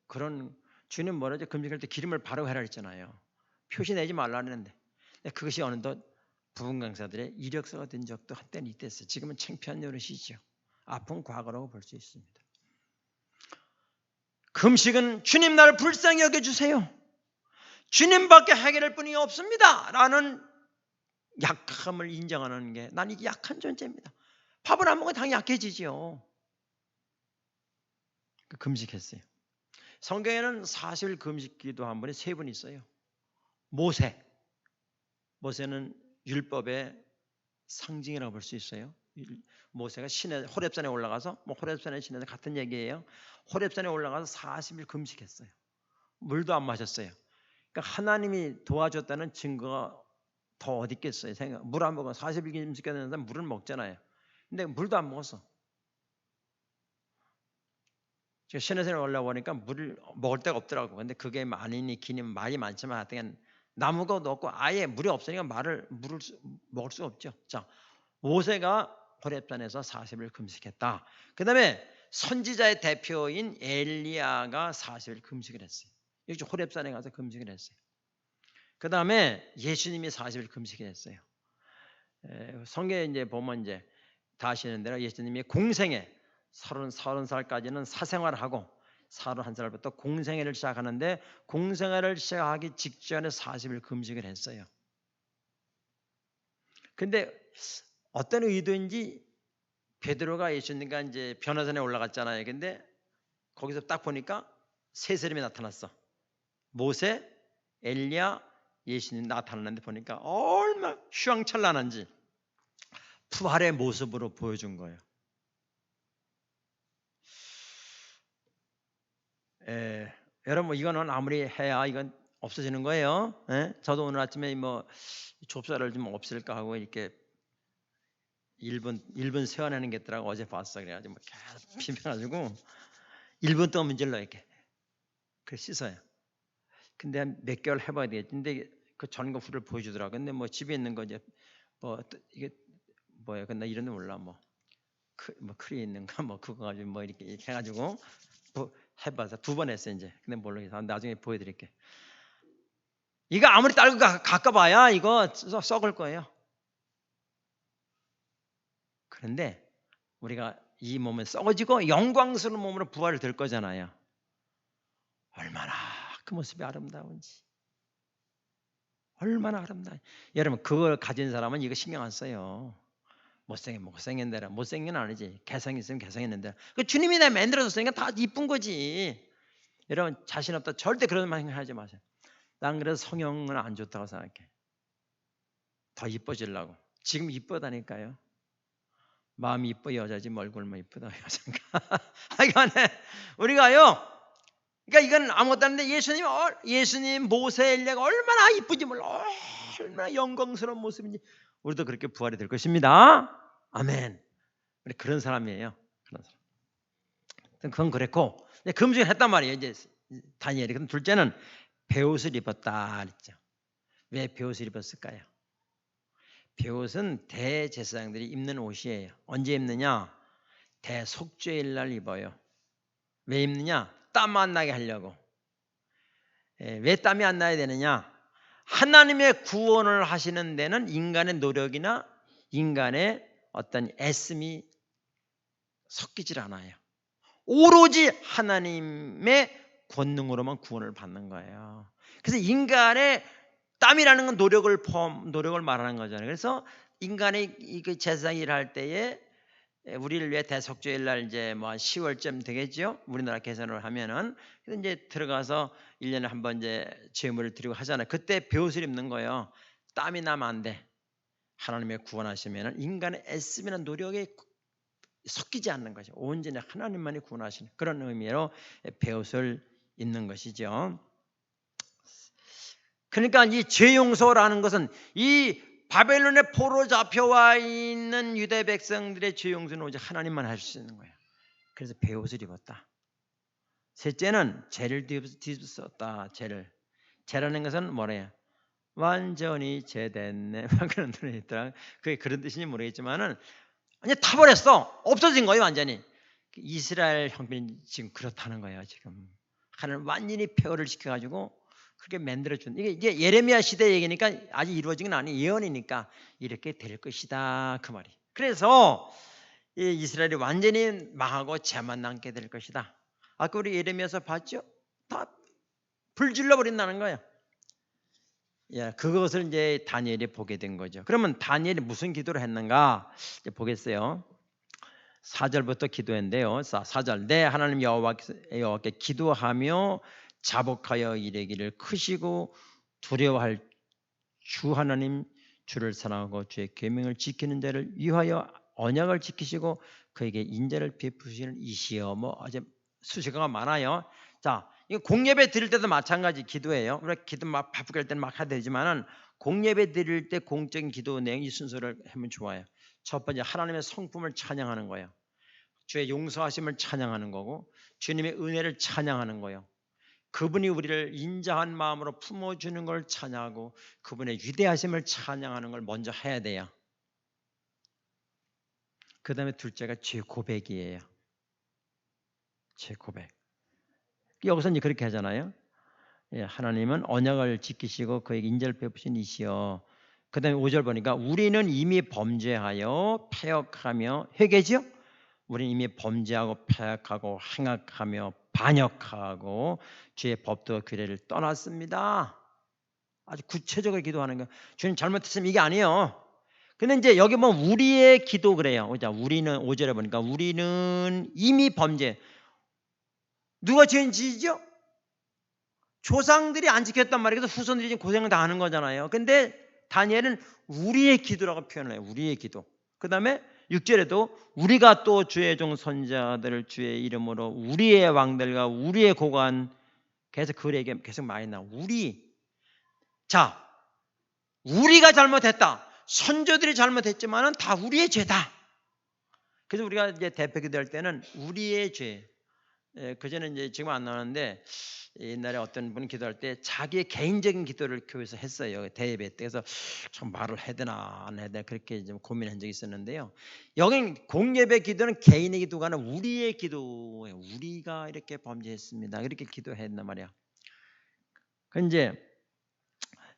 그런 주님 뭐라죠? 금식할 때 기름을 바르고 해라 했잖아요. 표시 내지 말라 했는데 그것이 어느덧 부분 강사들의 이력서가 된 적도 한때는 있댔어요. 지금은 창피한 노릇이죠. 아픈 과거라고 볼 수 있습니다. 금식은 주님 나를 불쌍히 여겨주세요, 주님밖에 해결할 분이 없습니다 라는 약함을 인정하는 게, 난 이게 약한 존재입니다. 밥을 안 먹으면 당연히 약해지죠. 금식했어요. 성경에는 40일 금식 기도 한 분이 3분 있어요. 모세는 율법의 상징이라고 볼 수 있어요. 모세가 호렙산에 올라가서, 호렙산의 신에서 같은 얘기예요. 호렙산에 올라가서 40일 금식했어요. 물도 안 마셨어요. 그러니까 하나님이 도와줬다는 증거가 더 어디 있겠어요. 물 안 먹어 40일 금식하는 사람 물을 먹잖아요. 근데 물도 안 먹었어. 시내산에 올라오니까 물을 먹을 데가 없더라고. 근데 그게 많으니 기니 말이 많지만 하여튼 나무가 없고 아예 물이 없으니까 물을 먹을 수가 없죠. 자, 모세가 호렙산에서 40일 금식했다. 그 다음에 선지자의 대표인 엘리야가 40일 금식을 했어요. 여기 호렙산에 가서 금식을 했어요. 그 다음에 예수님이 40일 금식을 했어요. 성경에 이제 보면 이제 다 아시는 대로 예수님이 공생애 30살까지는 사생활하고 31살부터 공생애를 시작하는데, 공생애를 시작하기 직전에 40일 금식을 했어요. 근데 어떤 의도인지 베드로가 예수님과 이제 변화산에 올라갔잖아요. 근데 거기서 딱 보니까 세 사람이 나타났어. 모세, 엘리야, 예수님 나타났는데 보니까 얼마나 휘황찬란한지 부활의 모습으로 보여준 거예요. 여러분 이거는 아무리 해야 이건 없어지는 거예요. 저도 오늘 아침에 좁쌀을 좀 없앨까 하고 이렇게 1분 세워내는 게 있더라고. 어제 봤어. 그래가지고 계속 비벼가지고 1분 동안 문질러 이렇게 그 씻어요. 근데 몇 개월 해봐야 되겠지. 근데 그 전과 후를 보여주더라고. 근데 집에 있는 거 이제 이게 뭐야? 근데 이런 데 몰라. 크리 있는가 그거 가지고 이렇게 해가지고 해봐서 2번 했어 이제. 근데 모르겠어. 나중에 보여드릴게. 이거 아무리 딸고 가까봐야 이거 썩을 거예요. 그런데 우리가 이 몸은 썩어지고 영광스러운 몸으로 부활을 될 거잖아요. 얼마나 그 모습이 아름다운지, 얼마나 아름다워. 여러분 그걸 가진 사람은 이거 신경 안 써요. 못생긴 데라. 못생긴 아니지. 개성 있으면 개성 있는 데라. 그 주님이 내 만들어줬으니까 다 이쁜 거지. 여러분 자신 없다 절대 그런 말 하지 마세요. 난 그래서 성형은 안 좋다고 생각해. 더 이뻐지려고. 지금 이쁘다니까요. 마음이 이뻐 여자지 얼굴만 이쁘다 여자인가. 하여간에 우리가요. 그러니까 이건 아무것도 아닌데 예수님, 모세, 엘리야가 얼마나 이쁘지 몰라. 얼마나 영광스러운 모습인지. 우리도 그렇게 부활이 될 것입니다. 아멘. 우리 그런 사람이에요. 그런 사람. 그건 그랬고 금식을 했단 말이에요. 이제 다니엘이. 그럼 둘째는 베옷을 입었다 그랬죠. 왜 베옷을 입었을까요? 베옷은 대제사장들이 입는 옷이에요. 언제 입느냐? 대속죄일 날 입어요. 왜 입느냐? 땀 안 나게 하려고. 왜 땀이 안 나야 되느냐? 하나님의 구원을 하시는 데는 인간의 노력이나 인간의 어떤 애씀이 섞이질 않아요. 오로지 하나님의 권능으로만 구원을 받는 거예요. 그래서 인간의 땀이라는 건 노력을 말하는 거잖아요. 그래서 인간의 제사장 일할 때에 우리를 위해 대속죄일 날 이제 10월쯤 되겠죠. 우리나라 계산을 하면은 이제 들어가서 1년에 한 번 이제 제물을 드리고 하잖아요. 그때 베옷을 입는 거예요. 땀이 나면 안 돼. 하나님의 구원하시면은 인간의 애씀이나 노력에 섞이지 않는 거죠. 온전히 하나님만이 구원하시는 그런 의미로 베옷을 입는 것이죠. 그러니까 이 죄 용서라는 것은 이 바벨론의 포로 잡혀와 있는 유대 백성들의 죄 용서는 오직 하나님만 할 수 있는 거예요. 그래서 베옷을 입었다. 셋째는 죄를 뒤집었다. 죄라는 것은 뭐래요? 완전히 죄됐네. 그런 뜻이 있더라. 그게 그런 뜻인지 모르겠지만은 완전 타버렸어. 없어진 거예요, 완전히. 이스라엘 형편이 지금 그렇다는 거예요, 지금. 하나님 완전히 폐허를 시켜가지고 그렇게 만들어준. 이게 예레미야 시대 얘기니까 아직 이루어진 건 아니에요. 예언이니까 이렇게 될 것이다. 그 말이. 그래서 이 이스라엘이 완전히 망하고 죄만 남게 될 것이다. 아까 우리 예레미야서 봤죠? 다 불질러 버린다는 거예요. 예, 그것을 이제 다니엘이 보게 된 거죠. 그러면 다니엘이 무슨 기도를 했는가? 이제 보겠어요. 4절부터 기도했는데요. 4절. 내 하나님 여호와께 기도하며 자복하여 이르기를 크시고 두려워할 주 하나님 주를 사랑하고 주의 계명을 지키는 자를 위하여 언약을 지키시고 그에게 인자를 베푸시는 이시여. 뭐 어제 수식어가 많아요. 자, 이거 공예배 드릴 때도 마찬가지 기도예요. 우리가 기도 막 바쁘게 할 때는 막 해야 되지만은 공예배 드릴 때 공적인 기도 내용 이 순서를 하면 좋아요. 첫 번째 하나님의 성품을 찬양하는 거예요. 주의 용서하심을 찬양하는 거고 주님의 은혜를 찬양하는 거예요. 그분이 우리를 인자한 마음으로 품어주는 걸 찬양하고 그분의 위대하심을 찬양하는 걸 먼저 해야 돼요. 그 다음에 둘째가 죄 고백이에요. 죄 고백. 여기서 이제 그렇게 하잖아요. 예, 하나님은 언약을 지키시고 그에게 인자를 베푸신 이시여. 그 다음에 5절 보니까 우리는 이미 범죄하여 패역하며 회개지요. 우리는 이미 범죄하고 패역하고 행악하며 반역하고 주의 법도 규례를 떠났습니다. 아주 구체적으로 기도하는 거예요. 주님 잘못했으면 이게 아니에요. 근데 이제 여기 뭐 우리의 기도 그래요. 자, 우리는 5절에 보니까 우리는 이미 범죄. 누가 죄인 지죠? 조상들이 안 지켰단 말이에요. 그래서 후손들이 지금 고생을 다 하는 거잖아요. 근데 다니엘은 우리의 기도라고 표현을 해요. 우리의 기도. 그 다음에 6절에도 우리가 또 주의 종 선자들을 주의 이름으로 우리의 왕들과 우리의 고관 계속 그 얘기 계속 많이 나와. 우리. 자, 우리가 잘못했다. 선조들이 잘못했지만은 다 우리의 죄다. 그래서 우리가 이제 대표 기도할 때는 우리의 죄. 그전에 이제 지금 안 나오는데 옛날에 어떤 분 기도할 때 자기의 개인적인 기도를 교회에서 했어요. 대예배 때. 그래서 참 말을 해야 되나 안 해야 되나 그렇게 좀 고민한 적이 있었는데요. 여기 공예배 기도는 개인의 기도가 아니라 우리의 기도예요. 우리가 이렇게 범죄했습니다. 이렇게 기도했단 말이야. 그 이제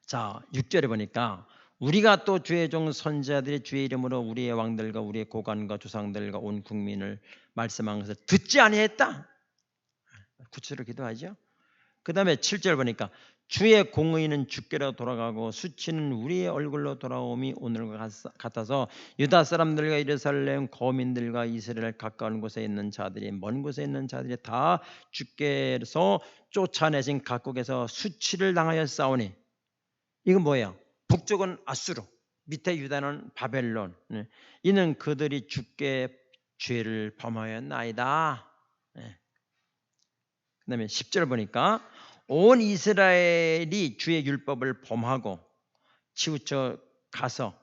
자 6절에 보니까 우리가 또 주의 종 선지자들이 주의 이름으로 우리의 왕들과 우리의 고관과 조상들과 온 국민을 말씀한 것을 듣지 아니했다. 구체로 기도하죠. 그 다음에 7절 보니까 주의 공의는 주께로 돌아가고 수치는 우리의 얼굴로 돌아옴이 오늘과 같아서 유다 사람들과 예루살렘 거민들과 이스라엘 가까운 곳에 있는 자들이 먼 곳에 있는 자들이 다 주께서 쫓아내신 각국에서 수치를 당하여 싸우니 이건 뭐예요? 북쪽은 아수르, 밑에 유다는 바벨론. 이는 그들이 주께 죄를 범하였나이다. 그 다음에 10절 보니까 온 이스라엘이 주의 율법을 범하고 치우쳐 가서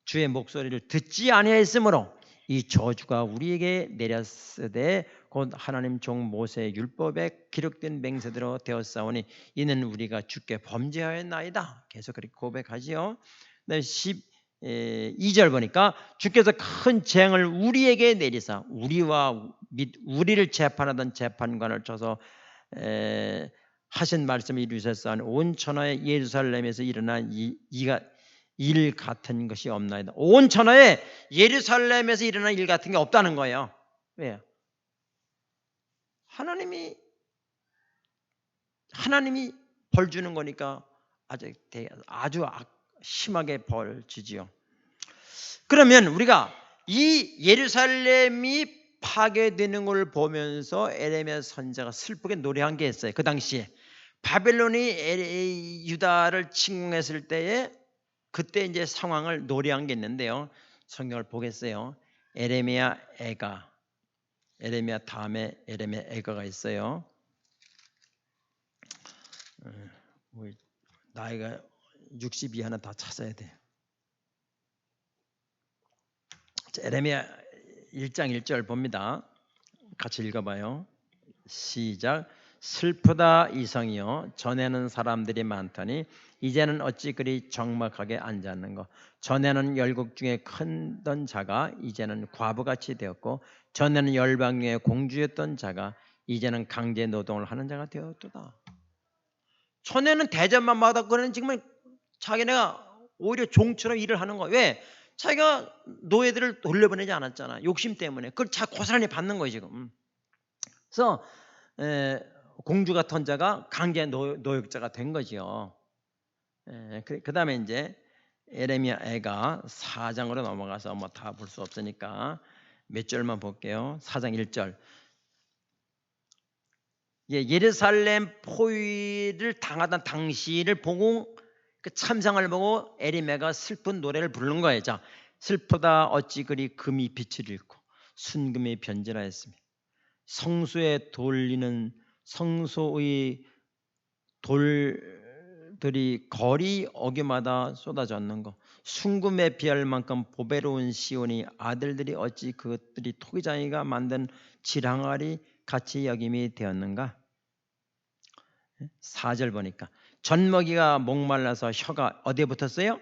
주의 목소리를 듣지 아니하였으므로 이 저주가 우리에게 내렸으되 곧 하나님 종 모세의 율법에 기록된 맹세대로 되었사오니 이는 우리가 주께 범죄하였나이다. 계속 그렇게 고백하지요. 12절 보니까 주께서 큰 재앙을 우리에게 내리사 우리와 및 우리를 재판하던 재판관을 쳐서 하신 말씀을 이루셨사오니 온 천하의 예루살렘에서 일어난 일 같은 것이 없나이다. 온 천하에 예루살렘에서 일어난 일 같은 게 없다는 거예요. 왜요? 하나님이 벌 주는 거니까 아주 심하게 벌 주지요. 그러면 우리가 이 예루살렘이 파괴되는 걸 보면서 에레미야 선지자가 슬프게 노래한 게 있어요. 그 당시에 바벨론이 유다를 침공했을 때에 그때 이제 상황을 노래한 게 있는데요. 성경을 보겠어요. 에레미야 애가. 에레미야 다음에 에레미야 애가가 있어요. 나이가 60이 하나 다 찾아야 돼. 에레미야 1장 1절 봅니다. 같이 읽어봐요. 시작. 슬프다 이성이요 전에는 사람들이 많더니 이제는 어찌 그리 적막하게 앉았는가. 전에는 열국 중에 큰던 자가 이제는 과부같이 되었고 전에는 열방 중에 공주였던 자가 이제는 강제 노동을 하는 자가 되었도다. 전에는 대접만 받았거는 지금은 자기네가 오히려 종처럼 일을 하는 거야. 왜? 자기가 노예들을 돌려보내지 않았잖아. 욕심 때문에. 그걸 고스란히 받는 거예요 지금. 그래서 공주 같은 자가 강제 노역자가 된 거죠. 그 다음에 이제 에레미야 애가 4장으로 넘어가서 뭐 다 볼 수 없으니까 몇 절만 볼게요. 4장 1절. 예루살렘 포위를 당하던 당시를 보고 그 참상을 보고 에레미야가 슬픈 노래를 부르는 거예요. 자, 슬프다 어찌 그리 금이 빛을 잃고 순금이 변질하였으며 성소에 돌리는 성소의 돌들이 거리 어귀마다 쏟아졌는 것 순금에 비할 만큼 보배로운 시온이 아들들이 어찌 그것들이 토기장이가 만든 질항아리 같이 여김이 되었는가. 4절 보니까 젖먹이가 목말라서 혀가 어디에 붙었어요?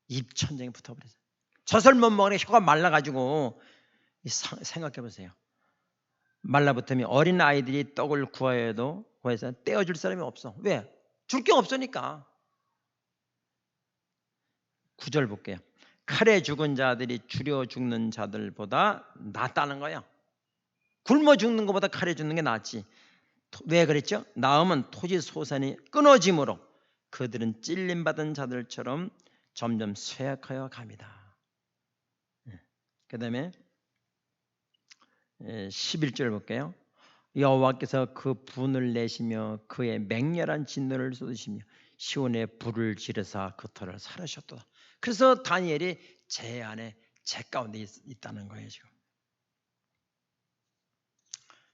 입천장에 붙어버렸어요. 젖을 못 먹으니 혀가 말라가지고 생각해 보세요. 말라붙으면 어린 아이들이 떡을 구하여도 구해서 떼어줄 사람이 없어. 왜? 줄 게 없으니까. 9절 볼게요. 칼에 죽은 자들이 줄여 죽는 자들보다 낫다는 거야. 굶어 죽는 것보다 칼에 죽는 게 낫지. 왜 그랬죠? 나음은 토지 소산이 끊어짐으로 그들은 찔림받은 자들처럼 점점 쇠약하여 갑니다. 그 다음에 11절 볼게요. 여호와께서 그 분을 내시며 그의 맹렬한 진노를 쏟으시며 시온에 불을 지르사 그 터를 사르셨도다. 그래서 다니엘이 제 안에 제 가운데 있다는 거예요 지금.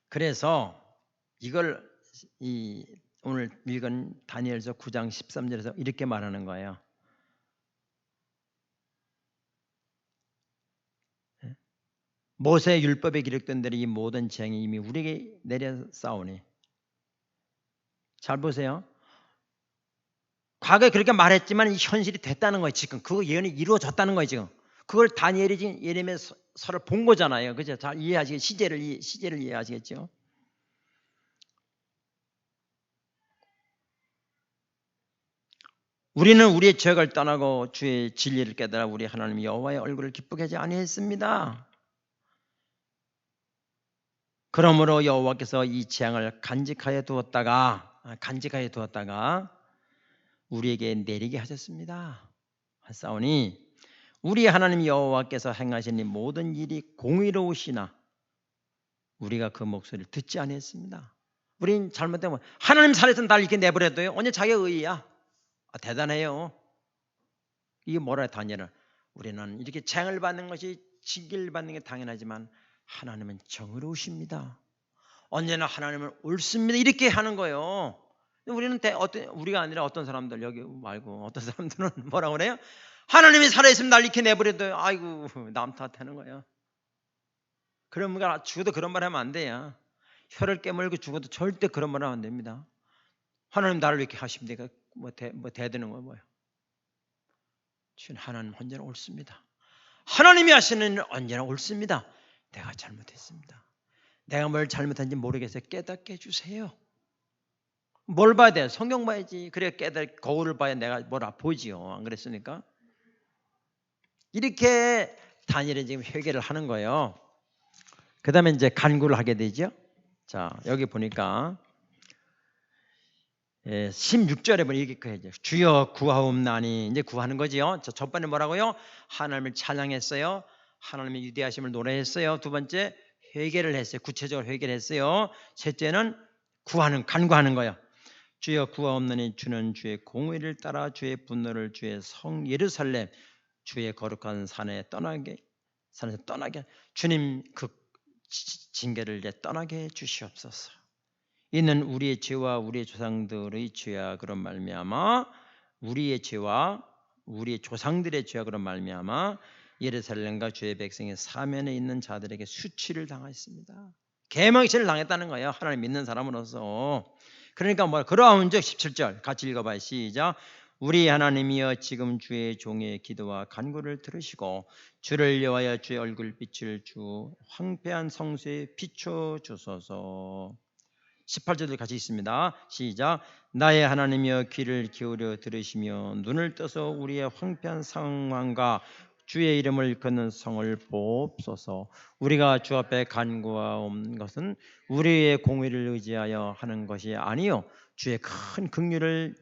그래서 이걸 오늘 읽은 다니엘서 9장 13절에서 이렇게 말하는 거예요. 모세의 율법에 기록된 대로 이 모든 재앙이 이미 우리에게 내려싸우니. 잘 보세요. 과거에 그렇게 말했지만 이 현실이 됐다는 거예요. 지금 그 예언이 이루어졌다는 거예요. 지금 그걸 다니엘이 지금 예레미야서를 본 거잖아요. 그죠? 잘 이해하시겠 시제를 이해하시겠죠? 우리는 우리의 죄악을 떠나고 주의 진리를 깨달아 우리 하나님 여호와의 얼굴을 기쁘게 하지 아니했습니다. 그러므로 여호와께서 이 재앙을 간직하여 두었다가 우리에게 내리게 하셨습니다. 하사오니 우리 하나님 여호와께서 행하신 이 모든 일이 공의로우시나 우리가 그 목소리를 듣지 아니했습니다. 우린 잘못되면 하나님 살아서 날 이렇게 내버려둬요. 언제 자기가 의의야. 대단해요. 이게 뭐라 다니엘은 우리는 이렇게 재앙을 받는 것이 징계를 받는 게 당연하지만 하나님은 정의로우십니다. 언제나 하나님은 옳습니다. 이렇게 하는 거예요. 우리는 우리가 아니라 어떤 사람들 여기 말고 어떤 사람들은 뭐라고 그래요? 하나님이 살아있으면 날 이렇게 내버려둬요. 아이고 남 탓하는 거예요. 그러면 죽어도 그런 말 하면 안 돼요. 혀를 깨물고 죽어도 절대 그런 말 하면 안 됩니다. 하나님 나를 이렇게 하시면 내가 뭐 대드는 거 뭐예요? 주는 하나님 언제나 옳습니다. 하나님이 하시는 일은 언제나 옳습니다. 내가 잘못했습니다. 내가 뭘 잘못한지 모르겠어요. 깨닫게 해주세요. 뭘 봐야 돼요? 성경 봐야지. 그래야 거울을 봐야 내가 뭘 보지요. 안 그랬습니까? 이렇게 다니엘은 지금 회개를 하는 거예요. 그 다음에 이제 간구를 하게 되죠. 자, 여기 보니까 16절에 보니 이렇게 해야죠. 주여 구하옵나니 이제 구하는 거지요. 첫 번째 뭐라고요? 하나님을 찬양했어요. 하나님의 위대하심을 노래했어요. 두 번째 회개를 했어요. 구체적으로 회개를 했어요. 셋째는 간구하는 거예요. 주여 구하옵나니 주는 주의 공의를 따라 주의 분노를 주의 성 예루살렘 주의 거룩한 산에서 떠나게 주님 그 징계를 이제 떠나게 해주시옵소서. 이는 우리의 죄와 우리의 조상들의 죄악으로 말미암아 우리의 죄와 우리의 조상들의 죄악으로 말미암아 예루살렘과 주의 백성의 사면에 있는 자들에게 수치를 당하였습니다. 개망신을 당했다는 거예요. 하나님 믿는 사람으로서. 그러니까 그러한즉 17절 같이 읽어봐요. 시작. 우리 하나님이여 지금 주의 종의 기도와 간구를 들으시고 주를 여호와여 주의 얼굴빛을 주 황폐한 성소에 비춰 주소서. 18절도 같이 있습니다. 시작. 나의 하나님이여 귀를 기울여 들으시며 눈을 떠서 우리의 황폐한 상황과 주의 이름을 걷는 성을 보옵소서. 우리가 주 앞에 간구하온 것은 우리의 공의를 의지하여 하는 것이 아니요 주의 큰 긍휼을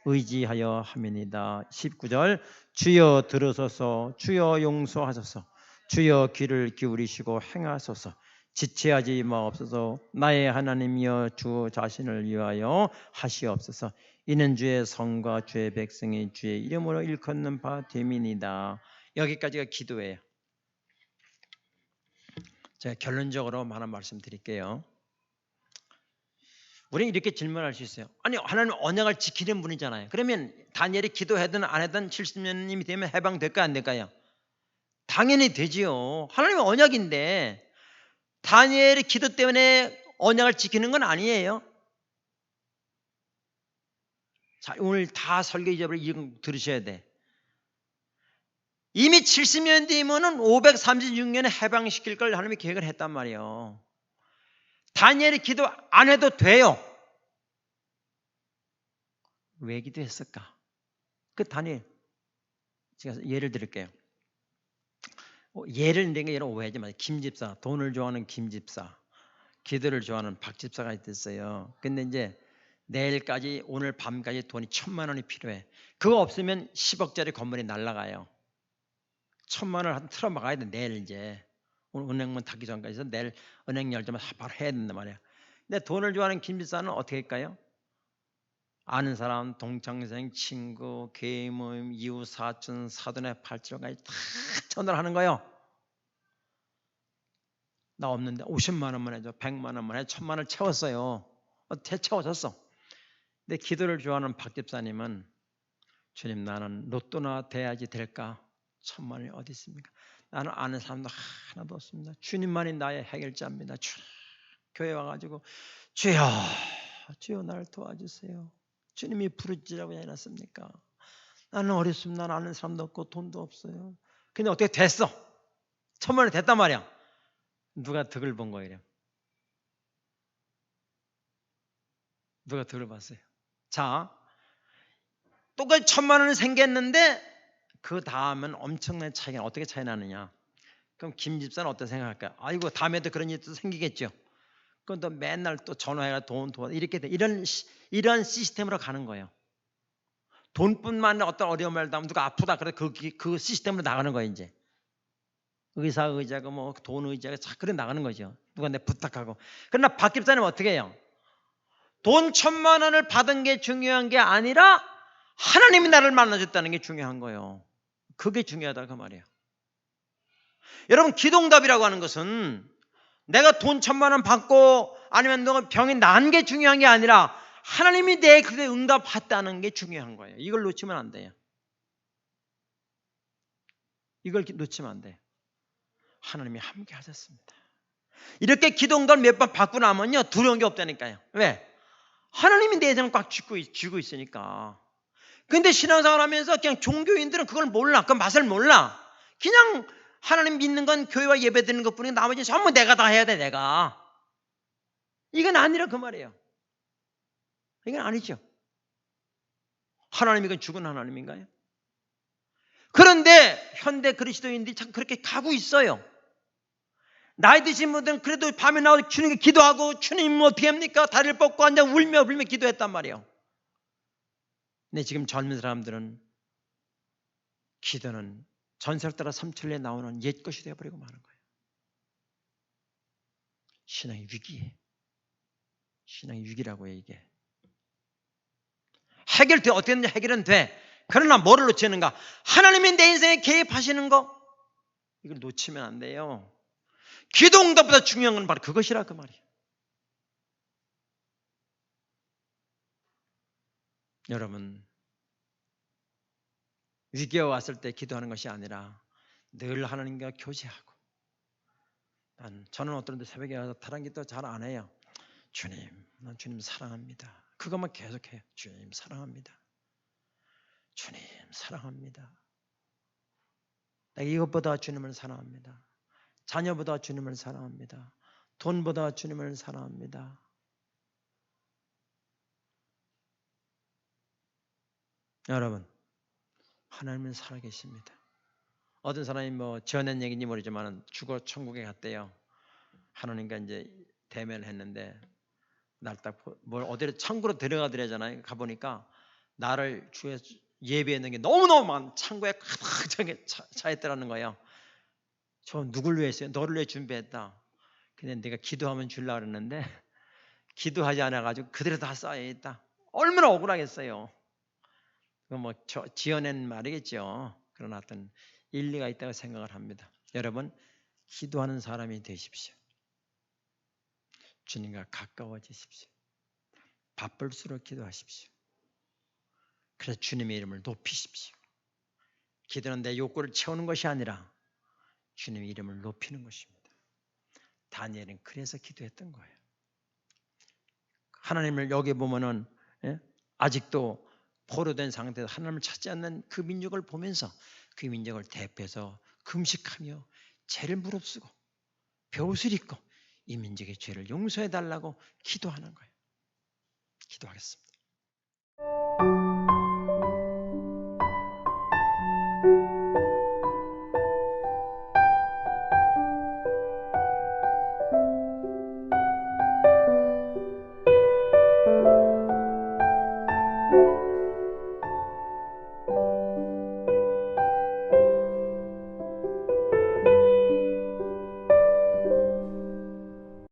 의지하여 함이니이다. 19절. 주여 들으소서. 주여 용서하소서. 주여 귀를 기울이시고 행하소서. 지체하지 마옵소서. 나의 하나님이여 주 자신을 위하여 하시옵소서. 이는 주의 성과 주의 백성이 주의 이름으로 일컫는 바 됨이니이다. 여기까지가 기도예요. 제가 결론적으로 하나 말씀드릴게요. 우리는 이렇게 질문할 수 있어요. 아니 하나님 언약을 지키는 분이잖아요. 그러면 다니엘이 기도하든 안 하든 70년이 되면 해방될까 안 될까요? 당연히 되지요. 하나님의 언약인데 다니엘의 기도 때문에 언약을 지키는 건 아니에요. 자, 오늘 다 설교 잊어버리고 들으셔야 돼. 이미 70년 뒤면은 536년에 해방시킬 걸 하나님이 계획을 했단 말이에요. 다니엘이 기도 안 해도 돼요. 왜 기도했을까? 그 다니엘 제가 예를 들을게요. 예를 내가 여러분 오해하지 마세요. 김집사, 돈을 좋아하는 김집사, 기도를 좋아하는 박집사가 있었어요. 근데 이제 내일까지 오늘 밤까지 돈이 1,000만 원이 필요해. 그거 없으면 10억짜리 건물이 날아가요. 1,000만 원을 틀어 막아야 돼. 내일 이제 오늘 은행문 닫기 전까지 해서 내일 은행 열자면 바로 해야 된단 말이야. 근데 돈을 좋아하는 김집사는 어떻게 할까요? 아는 사람, 동창생, 친구, 계모임, 이웃, 사촌, 사돈의 팔촌까지 다 전화를 하는 거예요. 나 없는데 50만 원만 해줘, 100만 원만 해, 1,000만 원을 채웠어요. 채워졌어. 근데 기도를 좋아하는 박 집사님은 주님 나는 로또나 돼야지 될까? 1,000만 원이 어디 있습니까? 나는 아는 사람도 하나도 없습니다. 주님만이 나의 해결자입니다. 교회 와가지고 주여 주여 나를 도와주세요. 주님이 부르짖으라고 해놨습니까? 나는 어렵습니다. 나는 아는 사람도 없고 돈도 없어요. 근데 어떻게 됐어? 1,000만 원이 됐단 말이야. 누가 덕을 본 거예요? 누가 덕을 봤어요? 자, 똑같이 1,000만 원이 생겼는데 그 다음은 엄청난 차이가 어떻게 차이 나느냐? 그럼 김 집사는 어떻게 생각할까요? 아이고 다음에도 그런 일이 또 생기겠죠. 그럼 또 맨날 또 전화해가 돈 도와 이렇게 돼. 이런 시스템으로 가는 거예요. 돈뿐만 아니라 어떤 어려움을 당하면 누가 아프다 그래 그 시스템으로 나가는 거예요 이제. 의사 의자가 뭐 돈 의자가 자 그래 나가는 거죠. 누가 내 부탁하고. 그러나 박 집사님은 어떻게 해요? 돈 1,000만 원을 받은 게 중요한 게 아니라 하나님이 나를 만나줬다는 게 중요한 거예요. 그게 중요하다 그 말이에요. 여러분 기도응답이라고 하는 것은 내가 돈 1,000만 원 받고 아니면 너가 병이 난 게 중요한 게 아니라 하나님이 내 그에 응답했다는 게 중요한 거예요. 이걸 놓치면 안 돼요. 이걸 놓치면 안 돼요. 하나님이 함께 하셨습니다. 이렇게 기도응답 몇 번 받고 나면요 두려운 게 없다니까요. 왜? 하나님이 내 인생을 꽉 쥐고 있으니까. 근데 신앙생활 하면서 그냥 종교인들은 그걸 몰라. 그 맛을 몰라. 그냥 하나님 믿는 건 교회와 예배 드리는 것뿐이고 나머지는 전부 내가 다 해야 돼 내가. 이건 아니라 그 말이에요. 이건 아니죠. 하나님이 건 죽은 하나님인가요? 그런데 현대 그리스도인들이 참 그렇게 가고 있어요. 나이 드신 분들은 그래도 밤에 나와서 주님께 기도하고 주님 어떻게 합니까? 다리를 뻗고 앉아 울며 불며 기도했단 말이에요. 근데 지금 젊은 사람들은 기도는 전설 따라 삼천리에 나오는 옛것이 되어버리고 마는 거예요. 신앙의 위기에 신앙의 위기라고 해 이게. 해결돼 어떻게든지 해결은 돼. 그러나 뭐를 놓치는가? 하나님이 내 인생에 개입하시는 거 이걸 놓치면 안 돼요. 기도응답보다 중요한 건 바로 그것이라 그 말이에요. 여러분 위기가 왔을 때 기도하는 것이 아니라 늘 하나님과 교제하고 저는 어떤 데 새벽에 와서 다른기도 잘 안 해요. 주님, 난 주님 사랑합니다. 그것만 계속해요. 주님 사랑합니다. 주님 사랑합니다. 내가 이것보다 주님을 사랑합니다. 자녀보다 주님을 사랑합니다. 돈보다 주님을 사랑합니다. 여러분, 하나님은 살아계십니다. 어떤 사람이 뭐 지어낸 얘기인지 모르지만 죽어 천국에 갔대요. 하나님과 이제 대면을 했는데 날 딱 뭘 어디로 창고로 들어가더래잖아요. 가보니까 나를 주에 예배했는 게 너무너무 많은 창고에 가득 차 있더라는 거예요. 저 누굴 위해 했어요? 너를 위해 준비했다. 근데 내가 기도하면 주려고 그랬는데 기도하지 않아가지고 그대로 다 쌓여있다. 얼마나 억울하겠어요. 그건 뭐 지어낸 말이겠죠. 그러나 어떤 일리가 있다고 생각을 합니다. 여러분, 기도하는 사람이 되십시오. 주님과 가까워지십시오. 바쁠수록 기도하십시오. 그래서 주님의 이름을 높이십시오. 기도는 내 욕구를 채우는 것이 아니라 주님의 이름을 높이는 것입니다. 다니엘은 그래서 기도했던 거예요. 하나님을 여기 보면은 아직도 포로된 상태에서 하나님을 찾지 않는 그 민족을 보면서 그 민족을 대표해서 금식하며 죄를 무릅쓰고 벼옷을 입고 이 민족의 죄를 용서해 달라고 기도하는 거예요. 기도하겠습니다.